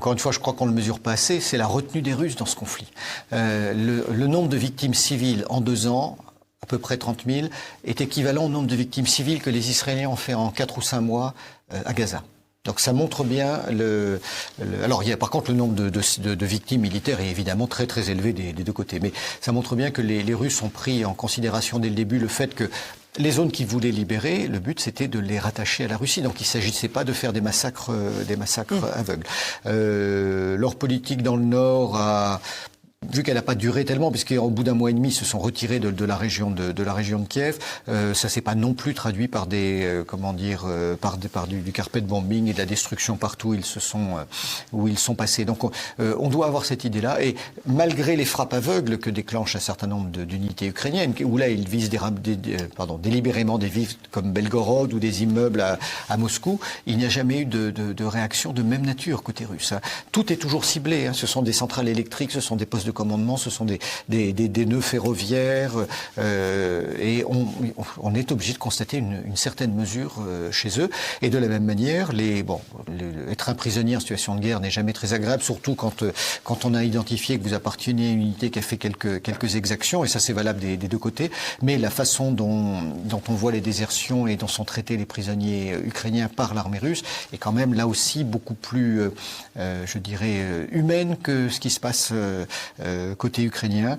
encore une fois, je crois qu'on ne le mesure pas assez, c'est la retenue des Russes dans ce conflit. Le nombre de victimes civiles en 2 ans, à peu près 30 000, est équivalent au nombre de victimes civiles que les Israéliens ont fait en 4 ou 5 mois à Gaza. Donc ça montre bien alors il y a par contre le nombre de victimes militaires est évidemment très très élevé des 2 côtés. Mais ça montre bien que les Russes ont pris en considération dès le début le fait que les zones qu'ils voulaient libérer, le but c'était de les rattacher à la Russie. Donc il ne s'agissait pas de faire des massacres aveugles. Leur politique dans le Nord a... Vu qu'elle n'a pas duré tellement, puisqu'au bout d'un mois et demi, ils se sont retirés de la région de Kiev, ça s'est pas non plus traduit par des, par du carpet bombing et de la destruction partout où ils sont passés. Donc, on doit avoir cette idée-là. Et malgré les frappes aveugles que déclenchent un certain nombre d'unités ukrainiennes, où là, ils visent délibérément des villes comme Belgorod ou des immeubles à Moscou, il n'y a jamais eu de réaction de même nature côté russe. Tout est toujours ciblé. Ce sont des centrales électriques, ce sont des postes de commandement, ce sont des nœuds ferroviaires, et on est obligé de constater une certaine mesure chez eux. Et de la même manière, être un prisonnier en situation de guerre n'est jamais très agréable, surtout quand on a identifié que vous appartenez à une unité qui a fait quelques exactions, et ça c'est valable des 2 côtés. Mais la façon dont on voit les désertions et dont sont traités les prisonniers ukrainiens par l'armée russe est quand même là aussi beaucoup plus, je dirais, humaine que ce qui se passe côté ukrainien.